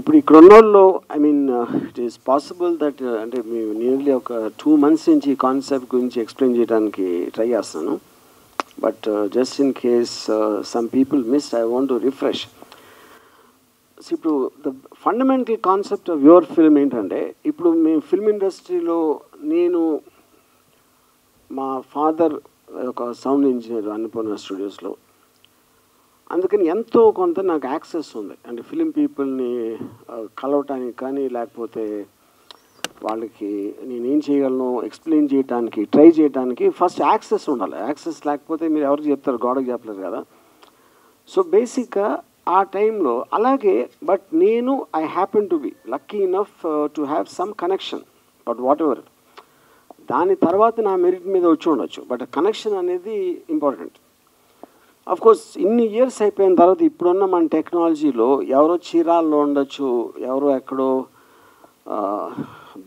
ఇప్పుడు ఇక్కడ ఉన్నోళ్ళు ఇట్ ఈస్ పాసిబుల్ దట్ అంటే మేము నియర్లీ ఒక 2 months నుంచి ఈ కాన్సెప్ట్ గురించి ఎక్స్ప్లెయిన్ చేయడానికి ట్రై చేస్తాను. But just in case some people missed, I want to refresh. ఇప్పుడు the fundamental concept of your film ఏంటంటే, ఇప్పుడు మేము ఫిల్మ్ ఇండస్ట్రీలో నేను మా ఫాదర్ ఒక సౌండ్ ఇంజనీర్ అన్నపూర్ణ స్టూడియోస్లో, అందుకని ఎంతో కొంత నాకు యాక్సెస్ ఉంది. అంటే ఫిలిం పీపుల్ని కలవటానికి కానీ, లేకపోతే వాళ్ళకి నేనేం చేయగలను ఎక్స్ప్లెయిన్ చేయడానికి ట్రై చేయడానికి ఫస్ట్ యాక్సెస్ ఉండాలి. యాక్సెస్ లేకపోతే మీరు ఎవరికి చెప్తారు, గోడకు చెప్పలేరు కదా. సో బేసిక్గా ఆ టైంలో అలాగే, బట్ నేను I happen to be lucky enough to have some connection, but what ever. దాని తర్వాత నా మెరిట్ మీద వచ్చి ఉండొచ్చు, బట్ కనెక్షన్ అనేది ఇంపార్టెంట్. అఫ్ కోర్స్ ఇన్ని ఇయర్స్ అయిపోయిన తర్వాత ఇప్పుడున్న మన టెక్నాలజీలో ఎవరో చీరాల్లో ఉండొచ్చు, ఎవరో ఎక్కడో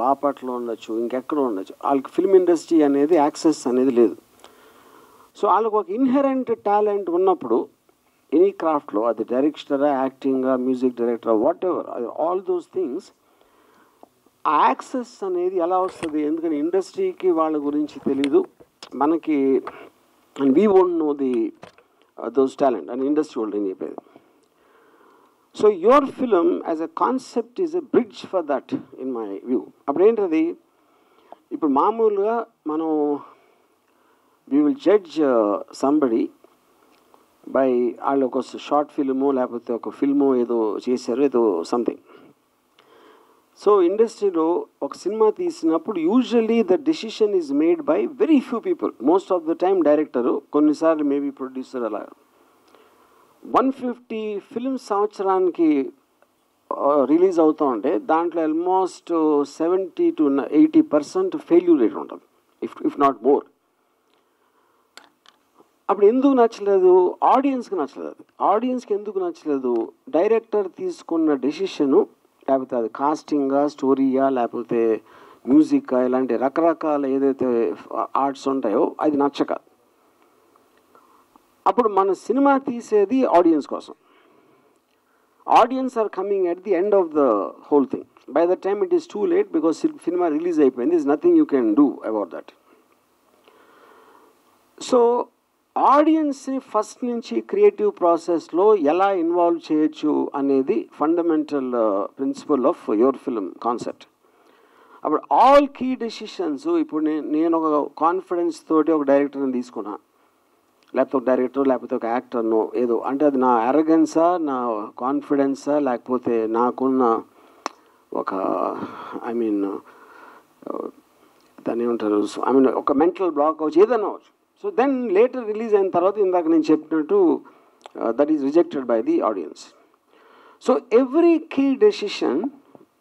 బాపట్లో ఉండొచ్చు, ఇంకెక్కడో ఉండొచ్చు. వాళ్ళకి ఫిల్మ్ ఇండస్ట్రీ అనేది యాక్సెస్ అనేది లేదు. సో వాళ్ళకి ఒక ఇన్హెరెంట్ టాలెంట్ ఉన్నప్పుడు ఎనీ క్రాఫ్ట్లో, అది డైరెక్టరా, యాక్టింగా, మ్యూజిక్ డైరెక్టరా, whatever, all those things, ఆ యాక్సెస్ అనేది ఎలా వస్తుంది? ఎందుకని ఇండస్ట్రీకి వాళ్ళ గురించి తెలీదు మనకి, and we won't know the those talent and industry world in చెప్పేది. So your film as a concept is a bridge for that in my view. అప్పుడు ఏంటది, ఇప్పుడు మామూలుగా మనం we will judge somebody by వాళ్ళు ఒక షార్ట్ ఫిల్మో లేకపోతే ఒక ఫిల్మో ఏదో చేశారు, ఏదో సంథింగ్. సో ఇండస్ట్రీలో ఒక సినిమా తీసినప్పుడు usually the decision is made by very few people. Most of the time director, కొన్నిసార్లు మేబీ ప్రొడ్యూసర్. అలా 150 ఫిల్మ్స్ సంవత్సరానికి రిలీజ్ అవుతూ ఉంటే దాంట్లో ఆల్మోస్ట్ 70 to 80% ఫెయిల్యూర్ రేట్ ఉంటుంది, ఇఫ్ నాట్ మోర్. అప్పుడు ఎందుకు నచ్చలేదు? ఆడియన్స్కి నచ్చలేదు. ఆడియన్స్కి ఎందుకు నచ్చలేదు? డైరెక్టర్ తీసుకున్న డెసిషను, లేకపోతే అది కాస్టింగా, స్టోరీయా, లేకపోతే మ్యూజిక్కా, ఇలాంటి రకరకాల ఏదైతే ఆర్ట్స్ ఉంటాయో అది నచ్చక. అప్పుడు మన సినిమా తీసేది ఆడియన్స్ కోసం. Audience are coming at the end of the whole thing. By the time it is too late, because cinema release అయిపోయింది. Is nothing you can do about that. So ఆడియన్స్ని first నుంచి creative ప్రాసెస్లో ఎలా involve చేయొచ్చు అనేది fundamental principle of your film concept. అప్పుడు all key decisions, ఇప్పుడు నేను ఒక కాన్ఫిడెన్స్ తోటి ఒక డైరెక్టర్ని తీసుకున్నా, లేకపోతే ఒక డైరెక్టర్, లేకపోతే ఒక యాక్టర్ను ఏదో, అంటే అది నా అరగెన్సా, నా కాన్ఫిడెన్సా, లేకపోతే నాకున్న ఒక దాన్ని ఏమంటారు, ఒక మెంటల్ బ్లాక్ అవచ్చు, ఏదైనా అవచ్చు. సో దెన్ లేటర్ రిలీజ్ అయిన తర్వాత ఇందాక నేను చెప్పినట్టు that is rejected by the audience. So every key decision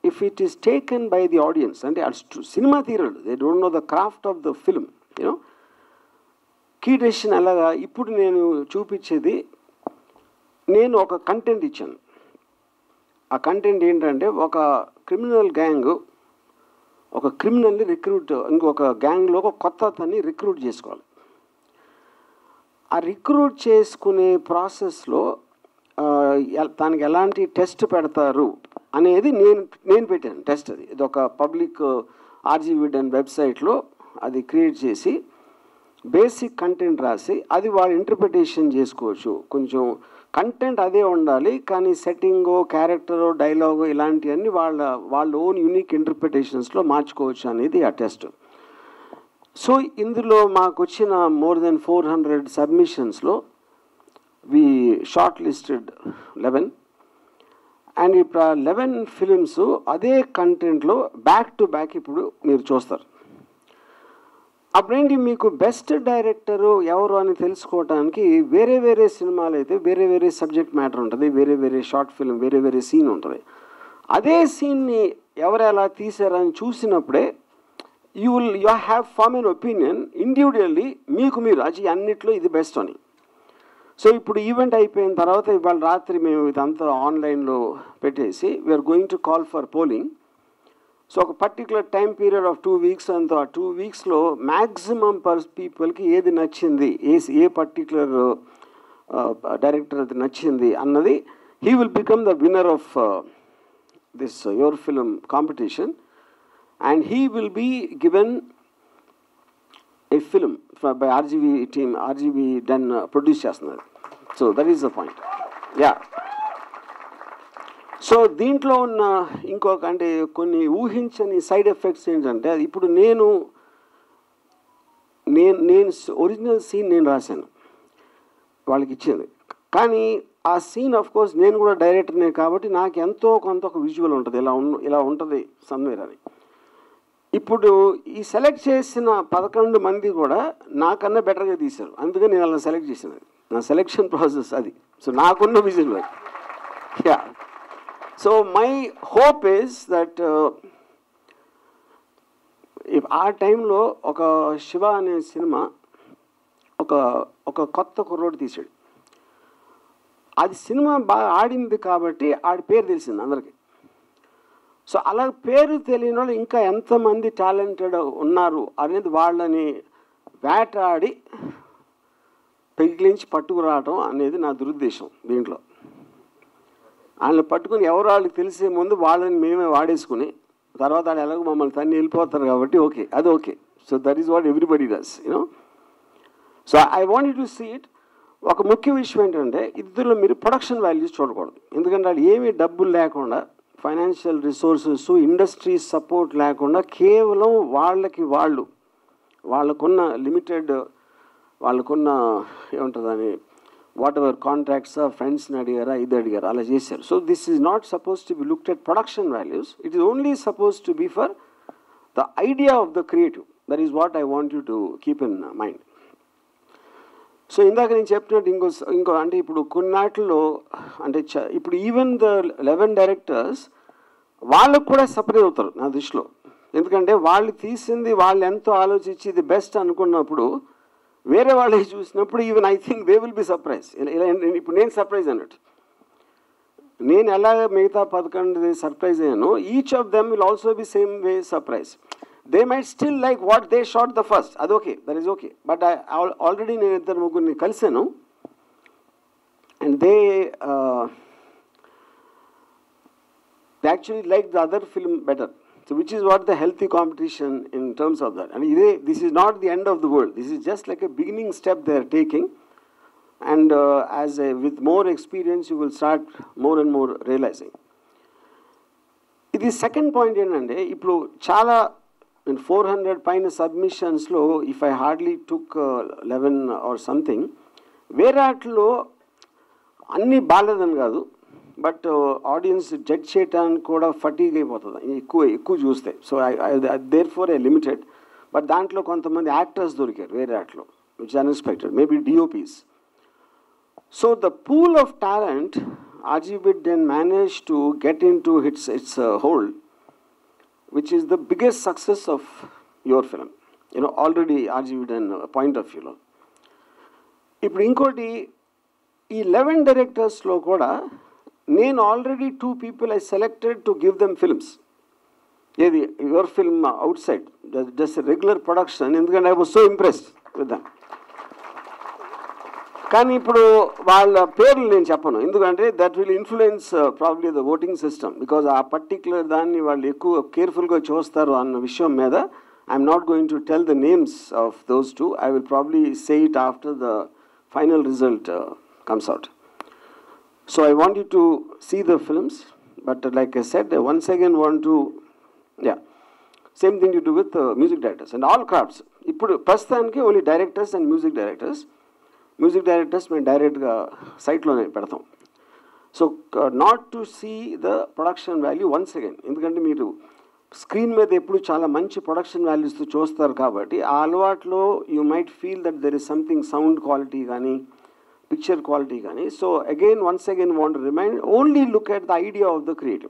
if it is taken by the audience, అంటే సినిమా తీరడు, they don't know the craft of the film, you know. Key decision ఎలాగా, ఇప్పుడు నేను చూపించేది, నేను ఒక కంటెంట్ ఇచ్చాను. ఆ కంటెంట్ ఏంటంటే, ఒక క్రిమినల్ గ్యాంగ్ ఒక క్రిమినల్ని ఇంకొక గ్యాంగ్లో ఒక కొత్త అతన్ని రిక్రూట్ చేసుకోవాలి. ఆ రిక్రూట్ చేసుకునే ప్రాసెస్లో దానికి ఎలాంటి టెస్ట్ పెడతారు అనేది నేను పెట్టాను టెస్ట్. అది ఇది ఒక పబ్లిక్ ఆర్జీవిడెన్ వెబ్సైట్లో అది క్రియేట్ చేసి బేసిక్ కంటెంట్ రాసి అది వాళ్ళు ఇంటర్ప్రిటేషన్ చేసుకోవచ్చు. కొంచెం కంటెంట్ అదే ఉండాలి, కానీ సెట్టింగో, క్యారెక్టరో, డైలాగో ఇలాంటివన్నీ వాళ్ళ ఓన్ యూనిక్ ఇంటర్ప్రిటేషన్స్లో మార్చుకోవచ్చు అనేది ఆ టెస్ట్. సో ఇందులో మాకు వచ్చిన మోర్ దెన్ 400 సబ్మిషన్స్లో వి షార్ట్ లిస్టెడ్ 11. అండ్ ఇప్పుడు 11 ఫిలిమ్స్ అదే కంటెంట్లో బ్యాక్ టు బ్యాక్ ఇప్పుడు మీరు చూస్తారు. అప్పుడేంటి, మీకు బెస్ట్ డైరెక్టరు ఎవరు అని తెలుసుకోవడానికి వేరే వేరే సినిమాలు అయితే వేరే వేరే సబ్జెక్ట్ మ్యాటర్ ఉంటుంది, వేరే వేరే షార్ట్ ఫిల్మ్, వేరే వేరే సీన్ ఉంటుంది. అదే సీన్ని ఎవరు ఎలా తీశారని చూసినప్పుడే you have form an opinion individually, మీకు మీరు అది అన్నిట్లో ఇది బెస్ట్ అని. సో ఇప్పుడు ఈవెంట్ అయిపోయిన తర్వాత ఇవాళ రాత్రి మేము ఇదంతా ఆన్లైన్లో పెట్టేసి we're going to call for polling. So ఒక particular time period of 2 weeks అంతా, 2 weeksలో మ్యాక్సిమం పీపుల్కి ఏది నచ్చింది, ఏ పర్టికులర్ డైరెక్టర్ అది నచ్చింది అన్నది, he will become the winner of this your film competition, and he will be given a film by RGV team. RGV then produce చేస్తున్నారు. So that is the point. Yeah. So దీంట్లో ఉన్న ఇంకొక అంటే కొన్ని ఊహించని సైడ్ ఎఫెక్ట్స్ ఏంటంటే ఇప్పుడు నేను ఒరిజినల్ సీన్ నేను రాశాను వాళ్ళకి ఇచ్చింది, కానీ ఆ సీన్ ఆఫ్ కోర్స్ నేను కూడా డైరెక్టర్నే కాబట్టి నాకు ఎంతో కొంత ఒక విజువల్ ఉంటుంది, ఇలా ఉంటుంది సమ్వేర్ అని. ఇప్పుడు ఈ సెలెక్ట్ చేసిన 11 మంది కూడా నాకన్నా బెటర్గా తీశారు, అందుకని నేను అలా సెలెక్ట్ చేసినది. నా సెలెక్షన్ ప్రాసెస్ అది. సో నాకున్న visual. Yeah. So my hope is that ఆ టైంలో ఒక శివ అనే సినిమా ఒక కొత్త కుర్రోడు తీసాడు. అది సినిమా బాగా ఆడింది కాబట్టి ఆడి పేరు తెలిసింది అందరికీ. సో అలా పేరు తెలియని వాళ్ళు ఇంకా ఎంతమంది టాలెంటెడ్ ఉన్నారు అనేది వాళ్ళని వేటాడి పెగిలించి పట్టుకురావటం అనేది నా దురుద్దేశం దీంట్లో. వాళ్ళని పట్టుకుని ఎవరు వాళ్ళకి తెలిసే ముందు వాళ్ళని మేమే వాడేసుకుని తర్వాత వాళ్ళు ఎలాగో మమ్మల్ని తన్ని వెళ్ళిపోతారు కాబట్టి ఓకే, అది okay. So that is what everybody does, you know. So I want to see it. ఒక ముఖ్య విషయం ఏంటంటే ఇద్దరు మీరు ప్రొడక్షన్ వాల్యూస్ చూడకూడదు, ఎందుకంటే వాళ్ళు ఏమీ డబ్బులు లేకుండా, ఫైనాన్షియల్ రిసోర్సెస్, ఇండస్ట్రీ సపోర్ట్ లేకుండా కేవలం వాళ్ళకున్న లిమిటెడ్, వాళ్ళకున్న ఏముంటుందని వాట్ ఎవర్ కాంట్రాక్ట్స్ ఫ్రెండ్స్ని అడిగారా ఇది అడిగారా అలా చేశారు. So this is not suppose to be looked at production values, it is only suppose to be for the idea of the creative. That is what I want you to keep in mind. So ఇందాక నేను చెప్పినట్టు ఇంకో అంటే ఇప్పుడు కొన్నాటిలో అంటే ఇప్పుడు even the 11 directors వాళ్ళకు కూడా సపరేట్ అవుతారు నా దృష్టిలో, ఎందుకంటే వాళ్ళు తీసింది వాళ్ళు ఎంతో ఆలోచించి ఇది బెస్ట్ అనుకున్నప్పుడు వేరే వాళ్ళకి చూసినప్పుడు even I think they will be surprise. ఇలా ఇప్పుడు నేను సర్ప్రైజ్ అన్నట్టు, నేను ఎలా మిగతా 11 సర్ప్రైజ్ అయ్యాను, each of them will also be same way surprise. They might still like what they shot the first. That's okay. That is okay. But I already నేను ఇద్దరు ముగ్గురిని కలిసాను, and they actually like the other film better. So which is what the healthy competition in terms of that. And this is not the end of the world. This is just like a beginning step they are taking. And with more experience, you will start more and more realizing. ఇది second point ఏంటంటే ఇప్పుడు చాలా 400 పైన సబ్మిషన్స్లో if I hardly took 11 or something, వేరేట్లో అన్నీ బాగాలేదని కాదు, బట్ ఆడియన్స్ జడ్జ్ చేయడానికి కూడా ఫటీగ్ అయిపోతుంది ఎక్కువ చూస్తే. So there for a limited. But దాంట్లో కొంతమంది యాక్టర్స్ దొరికారు వేరేట్లో, which unexpected, maybe DOPs. So the pool of talent RGB then managed to get into its hold, which is the biggest success of your film. You know, already RGB then point of view. ఇప్పుడు ఇంకోటి ఈ 11 డైరెక్టర్స్లో కూడా నేను already 2 people I selected to give them films. ఏది your film outside just regular production, ఎందుకంటే I was so impressed with them. కానీ ఇప్పుడు వాళ్ళ పేర్లు నేను చెప్పను, ఎందుకంటే that will influence probably the voting system, because ఆ పర్టిక్యులర్ దాన్ని వాళ్ళు ఎక్కువ కేర్ఫుల్గా చూస్తారు అన్న విషయం మీద I'm not going to tell the names of those 2. I will probably say it after the final result comes out. So I want you to see the films, but like I said I once again want to same thing you do with music directors and all crafts. ఇప్పుడు ప్రస్తుతానికి only directors and music directors మేము డైరెక్ట్గా సైట్లోనే పెడతాం. So not to see the production value once again, ఎందుకంటే మీరు screen మీద ఎప్పుడు చాలా మంచి ప్రొడక్షన్ వాల్యూస్తో చూస్తారు కాబట్టి ఆ అలవాట్లో you might feel that there is something sound quality కానీ పిక్చర్ క్వాలిటీ కానీ. So again once again want remind, only look at the idea of the creative.